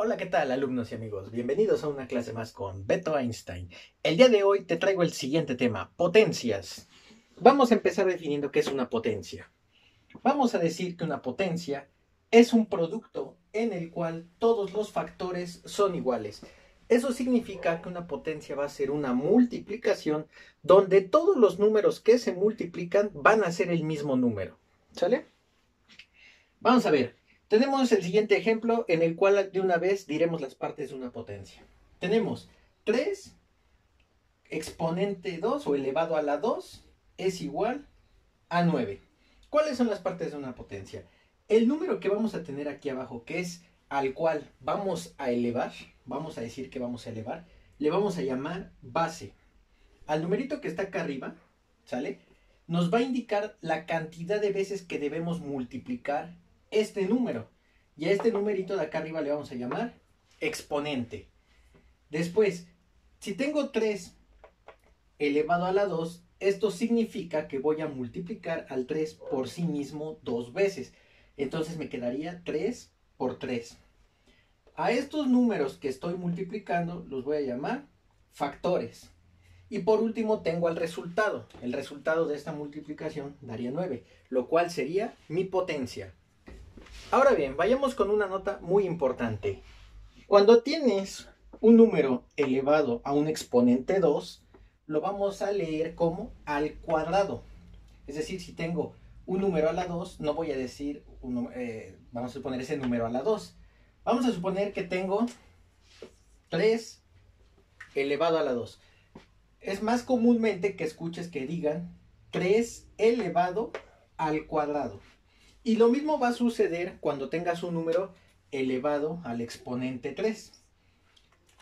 Hola, ¿qué tal, alumnos y amigos? Bienvenidos a una clase más con Beto Einstein. El día de hoy te traigo el siguiente tema, potencias. Vamos a empezar definiendo qué es una potencia. Vamos a decir que una potencia es un producto en el cual todos los factores son iguales. Eso significa que una potencia va a ser una multiplicación donde todos los números que se multiplican van a ser el mismo número. ¿Sale? Vamos a ver. Tenemos el siguiente ejemplo en el cual de una vez diremos las partes de una potencia. Tenemos 3 exponente 2 o elevado a la 2 es igual a 9. ¿Cuáles son las partes de una potencia? El número que vamos a tener aquí abajo, que es al cual vamos a elevar, vamos a decir que vamos a elevar, le vamos a llamar base. Al numerito que está acá arriba, ¿sale? Nos va a indicar la cantidad de veces que debemos multiplicar este número. Y a este numerito de acá arriba le vamos a llamar exponente. Después, si tengo 3 elevado a la 2, esto significa que voy a multiplicar al 3 por sí mismo 2 veces. Entonces me quedaría 3 por 3. A estos números que estoy multiplicando los voy a llamar factores. Y por último tengo el resultado. El resultado de esta multiplicación daría 9, lo cual sería mi potencia. Ahora bien, vayamos con una nota muy importante. Cuando tienes un número elevado a un exponente 2, lo vamos a leer como al cuadrado. Es decir, si tengo un número a la 2, no voy a decir, vamos a suponer ese número a la 2. Vamos a suponer que tengo 3 elevado a la 2. Es más comúnmente que escuches que digan 3 elevado al cuadrado. Y lo mismo va a suceder cuando tengas un número elevado al exponente 3.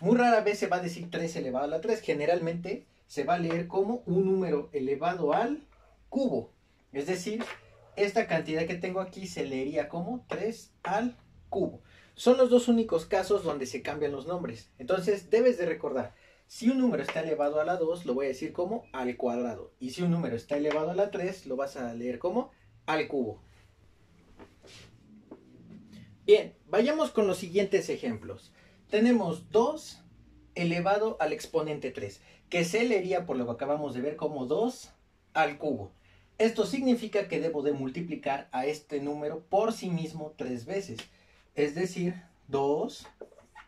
Muy rara vez se va a decir 3 elevado a la 3. Generalmente se va a leer como un número elevado al cubo. Es decir, esta cantidad que tengo aquí se leería como 3 al cubo. Son los dos únicos casos donde se cambian los nombres. Entonces debes de recordar, si un número está elevado a la 2, lo voy a decir como al cuadrado. Y si un número está elevado a la 3, lo vas a leer como al cubo. Bien, vayamos con los siguientes ejemplos. Tenemos 2 elevado al exponente 3, que se leería por lo que acabamos de ver como 2 al cubo. Esto significa que debo de multiplicar a este número por sí mismo 3 veces. Es decir, 2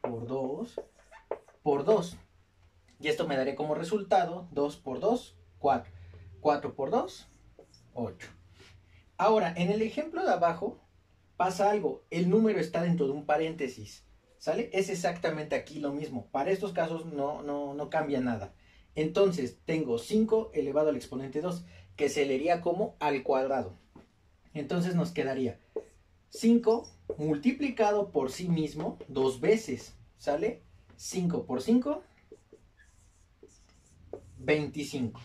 por 2 por 2. Y esto me daré como resultado 2 por 2, 4. 4 por 2, 8. Ahora, en el ejemplo de abajo pasa algo. El número está dentro de un paréntesis. ¿Sale? Es exactamente aquí lo mismo. Para estos casos no cambia nada. Entonces, tengo 5 elevado al exponente 2, que se leería como al cuadrado. Entonces nos quedaría 5 multiplicado por sí mismo 2 veces. ¿Sale? 5 por 5, 25.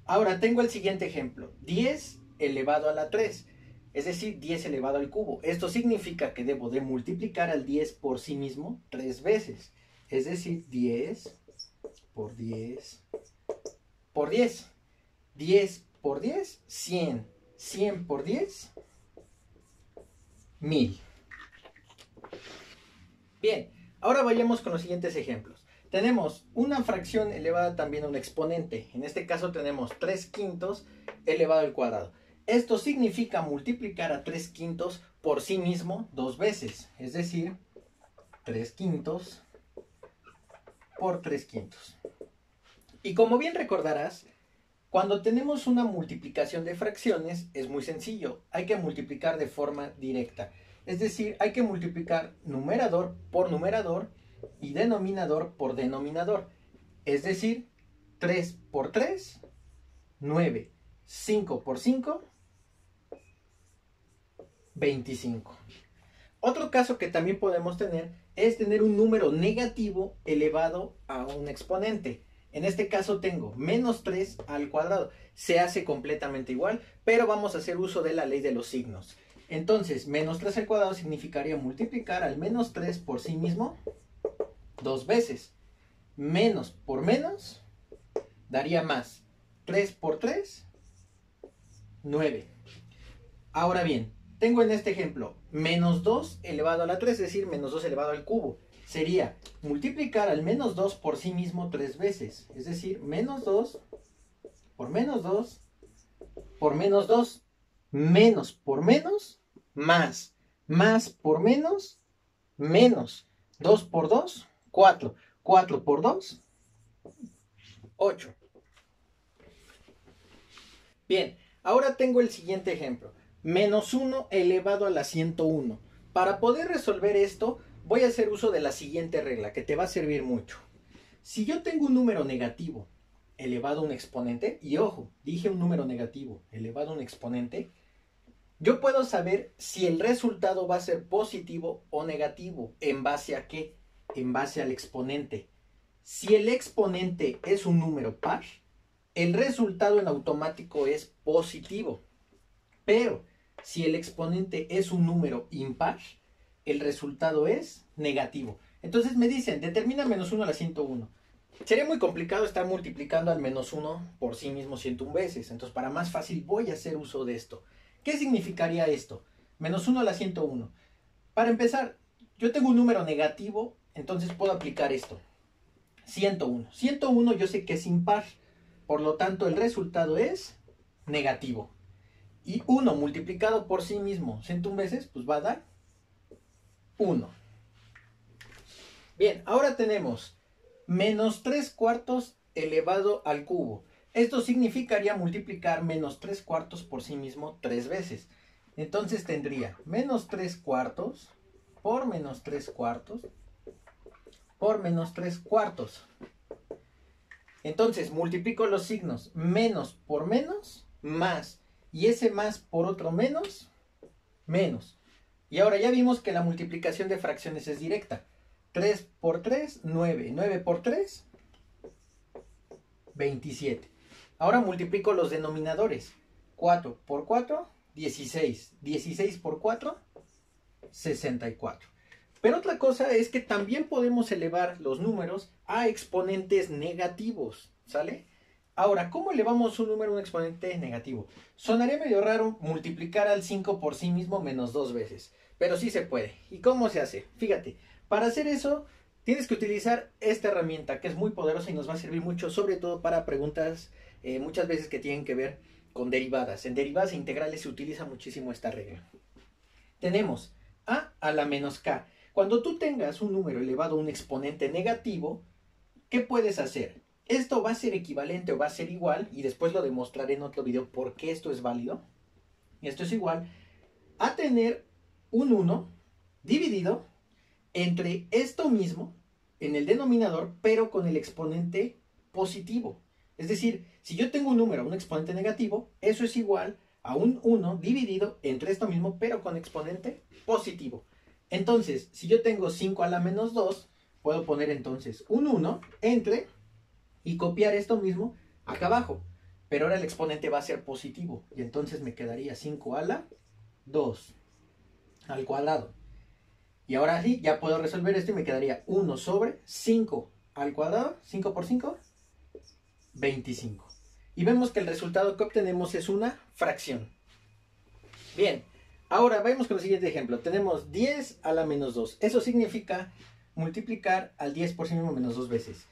Ahora tengo el siguiente ejemplo. 10 elevado a la 3. Es decir, 10 elevado al cubo. Esto significa que debo de multiplicar al 10 por sí mismo 3 veces. Es decir, 10 por 10 por 10. 10 por 10, 100. 100 por 10, 1000. Bien, ahora vayamos con los siguientes ejemplos. Tenemos una fracción elevada también a un exponente. En este caso tenemos 3 quintos elevado al cuadrado. Esto significa multiplicar a 3 quintos por sí mismo 2 veces. Es decir, 3 quintos por 3 quintos. Y como bien recordarás, cuando tenemos una multiplicación de fracciones es muy sencillo. Hay que multiplicar de forma directa. Es decir, hay que multiplicar numerador por numerador y denominador por denominador. Es decir, 3 por 3, 9. 5 por 5, 25. Otro caso que también podemos tener es tener un número negativo elevado a un exponente. En este caso tengo menos 3 al cuadrado. Se hace completamente igual, pero vamos a hacer uso de la ley de los signos. Entonces, menos 3 al cuadrado significaría multiplicar al menos 3 por sí mismo 2 veces. Menos por menos daría más. 3 por 3, 9. Ahora bien, tengo en este ejemplo menos 2 elevado a la 3, es decir, menos 2 elevado al cubo. Sería multiplicar al menos 2 por sí mismo 3 veces. Es decir, menos 2 por menos 2 por menos 2. Menos por menos, más. Más por menos, menos. 2 por 2, 4. 4 por 2, 8. Bien, ahora tengo el siguiente ejemplo. Menos 1 elevado a la 101. Para poder resolver esto, voy a hacer uso de la siguiente regla, que te va a servir mucho. Si yo tengo un número negativo elevado a un exponente, y ojo, dije un número negativo elevado a un exponente, yo puedo saber si el resultado va a ser positivo o negativo. ¿En base a qué? En base al exponente. Si el exponente es un número par, el resultado en automático es positivo. Pero si el exponente es un número impar, el resultado es negativo. Entonces me dicen, determina menos 1 a la 101. Sería muy complicado estar multiplicando al menos 1 por sí mismo 101 veces. Entonces, para más fácil, voy a hacer uso de esto. ¿Qué significaría esto? Menos 1 a la 101. Para empezar, yo tengo un número negativo, entonces puedo aplicar esto. 101. 101 yo sé que es impar. Por lo tanto, el resultado es negativo. Y 1 multiplicado por sí mismo 101 veces, pues va a dar 1. Bien, ahora tenemos menos 3 cuartos elevado al cubo. Esto significaría multiplicar menos 3 cuartos por sí mismo 3 veces. Entonces tendría menos 3 cuartos por menos 3 cuartos por menos 3 cuartos. Entonces multiplico los signos, menos por menos, más. Y ese más por otro menos, menos. Y ahora ya vimos que la multiplicación de fracciones es directa. 3 por 3, 9. 9 por 3, 27. Ahora multiplico los denominadores. 4 por 4, 16. 16 por 4, 64. Pero otra cosa es que también podemos elevar los números a exponentes negativos, ¿sale? Ahora, ¿cómo elevamos un número a un exponente negativo? Sonaría medio raro multiplicar al 5 por sí mismo menos 2 veces, pero sí se puede. ¿Y cómo se hace? Fíjate, para hacer eso tienes que utilizar esta herramienta que es muy poderosa y nos va a servir mucho, sobre todo para preguntas muchas veces que tienen que ver con derivadas. En derivadas integrales se utiliza muchísimo esta regla. Tenemos a la menos k. Cuando tú tengas un número elevado a un exponente negativo, ¿qué puedes hacer? Esto va a ser equivalente o va a ser igual, y después lo demostraré en otro video por qué esto es válido. Esto es igual a tener un 1 dividido entre esto mismo en el denominador, pero con el exponente positivo. Es decir, si yo tengo un número, un exponente negativo, eso es igual a un 1 dividido entre esto mismo, pero con exponente positivo. Entonces, si yo tengo 5 a la menos 2, puedo poner entonces un 1 entre y copiar esto mismo acá abajo. Pero ahora el exponente va a ser positivo. Y entonces me quedaría 5 a la 2 al cuadrado. Y ahora sí, ya puedo resolver esto y me quedaría 1 sobre 5 al cuadrado. 5 por 5, 25. Y vemos que el resultado que obtenemos es una fracción. Bien, ahora vamos con el siguiente ejemplo. Tenemos 10 a la menos 2. Eso significa multiplicar al 10 por sí mismo menos 2 veces.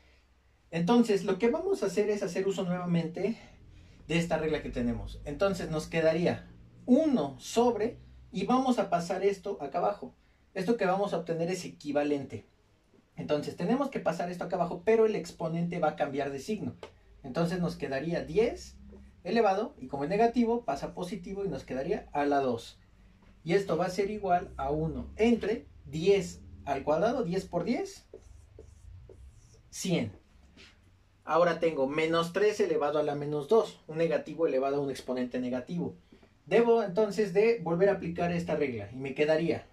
Entonces, lo que vamos a hacer es hacer uso nuevamente de esta regla que tenemos. Entonces, nos quedaría 1 sobre, y vamos a pasar esto acá abajo. Esto que vamos a obtener es equivalente. Entonces, tenemos que pasar esto acá abajo, pero el exponente va a cambiar de signo. Entonces, nos quedaría 10 elevado, y como es negativo, pasa a positivo y nos quedaría a la 2. Y esto va a ser igual a 1 entre 10 al cuadrado, 10 por 10, 100. Ahora tengo menos 3 elevado a la menos 2, un negativo elevado a un exponente negativo. Debo entonces de volver a aplicar esta regla y me quedaría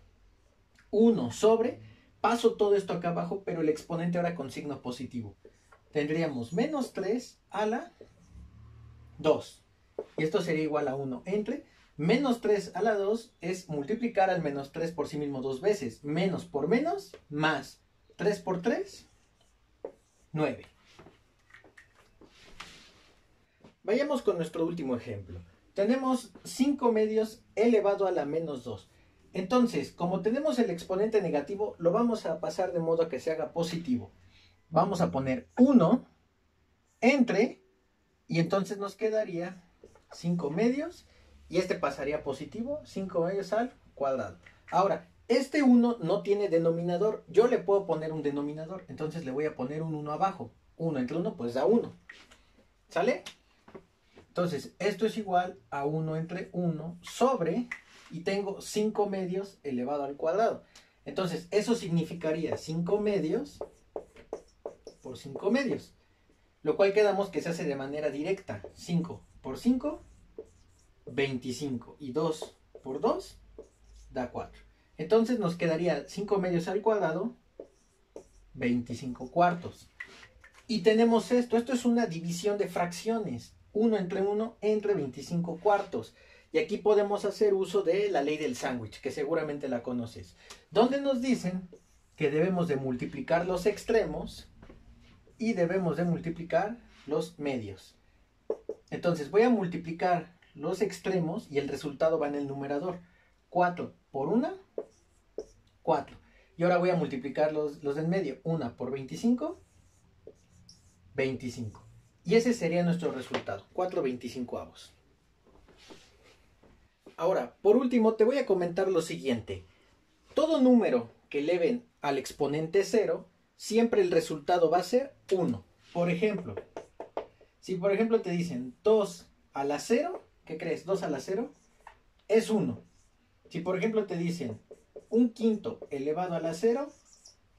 1 sobre, paso todo esto acá abajo, pero el exponente ahora con signo positivo. Tendríamos menos 3 a la 2. Y esto sería igual a 1 entre menos 3 a la 2 es multiplicar al menos 3 por sí mismo 2 veces. Menos por menos, más 3 por 3, 9. Vayamos con nuestro último ejemplo. tenemos 5 medios elevado a la menos 2. Entonces, como tenemos el exponente negativo, lo vamos a pasar de modo a que se haga positivo. Vamos a poner 1 entre, y entonces nos quedaría 5 medios, y este pasaría positivo, 5 medios al cuadrado. Ahora, este 1 no tiene denominador, yo le puedo poner un denominador, entonces le voy a poner un 1 abajo. 1 entre 1 pues da 1. ¿Sale? Entonces, esto es igual a 1 entre 1 sobre, y tengo 5 medios elevado al cuadrado. Entonces, eso significaría 5 medios por 5 medios. Lo cual quedamos que se hace de manera directa. 5 por 5, 25. Y 2 por 2 da 4. Entonces nos quedaría 5 medios al cuadrado, 25 cuartos. Y tenemos esto. Esto es una división de fracciones. 1 entre 25 cuartos. Y aquí podemos hacer uso de la ley del sándwich, que seguramente la conoces. Donde nos dicen que debemos de multiplicar los extremos y debemos de multiplicar los medios. Entonces voy a multiplicar los extremos y el resultado va en el numerador. 4 por 1, 4. Y ahora voy a multiplicar los del medio. 1 por 25, 25. Y ese sería nuestro resultado, 4/25. Ahora, por último, te voy a comentar lo siguiente. Todo número que eleven al exponente 0, siempre el resultado va a ser 1. Por ejemplo, si por ejemplo te dicen 2 a la 0, ¿qué crees? 2 a la 0 es 1. Si por ejemplo te dicen 1/5 elevado a la 0,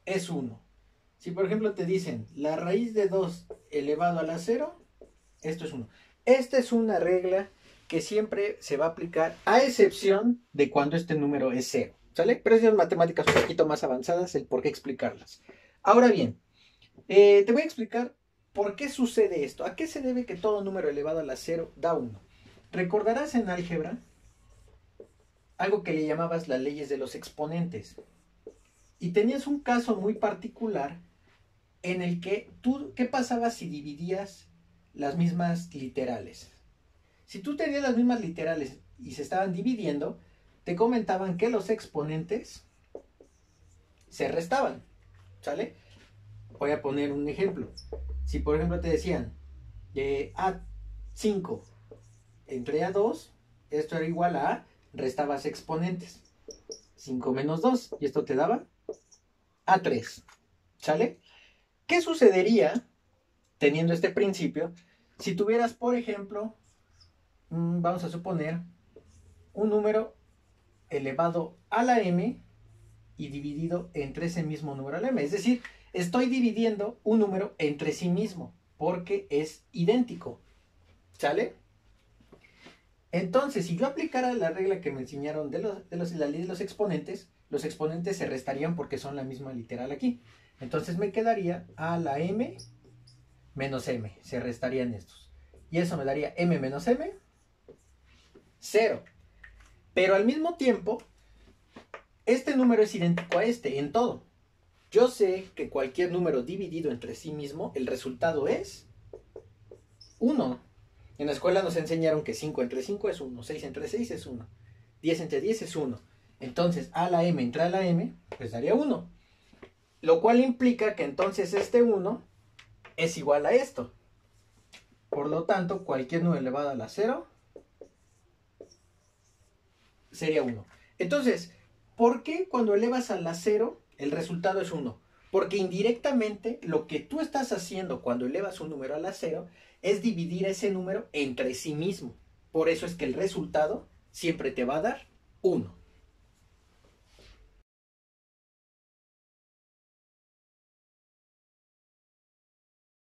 es 1. Si por ejemplo te dicen la raíz de 2 elevado a la 0, esto es 1. Esta es una regla que siempre se va a aplicar a excepción de cuando este número es 0. ¿Sale? Pero esas matemáticas un poquito más avanzadas, el por qué explicarlas. Ahora bien, te voy a explicar por qué sucede esto. ¿A qué se debe que todo número elevado a la 0 da 1? Recordarás en álgebra algo que le llamabas las leyes de los exponentes. Y tenías un caso muy particular en el que ¿qué pasaba si dividías las mismas literales? Si tú tenías las mismas literales y se estaban dividiendo, te comentaban que los exponentes se restaban, ¿sale? Voy a poner un ejemplo. Si por ejemplo te decían A5 entre A2, esto era igual a, restabas exponentes. 5 menos 2, y esto te daba A3, ¿sale? ¿Qué sucedería teniendo este principio si tuvieras, por ejemplo, vamos a suponer un número elevado a la m y dividido entre ese mismo número a la m? Es decir, estoy dividiendo un número entre sí mismo porque es idéntico, ¿sale? Entonces, si yo aplicara la regla que me enseñaron de la ley de los exponentes se restarían porque son la misma literal aquí. Entonces me quedaría a la m menos m, se restarían estos. Y eso me daría m menos m, 0. Pero al mismo tiempo, este número es idéntico a este en todo. Yo sé que cualquier número dividido entre sí mismo, el resultado es 1. En la escuela nos enseñaron que 5 entre 5 es 1, 6 entre 6 es 1, 10 entre 10 es 1. Entonces, a la m entre a la m, pues daría 1. Lo cual implica que entonces este 1 es igual a esto. Por lo tanto, cualquier número elevado a la 0 sería 1. Entonces, ¿por qué cuando elevas a la 0 el resultado es 1? Porque indirectamente lo que tú estás haciendo cuando elevas un número a la 0 es dividir ese número entre sí mismo. Por eso es que el resultado siempre te va a dar 1.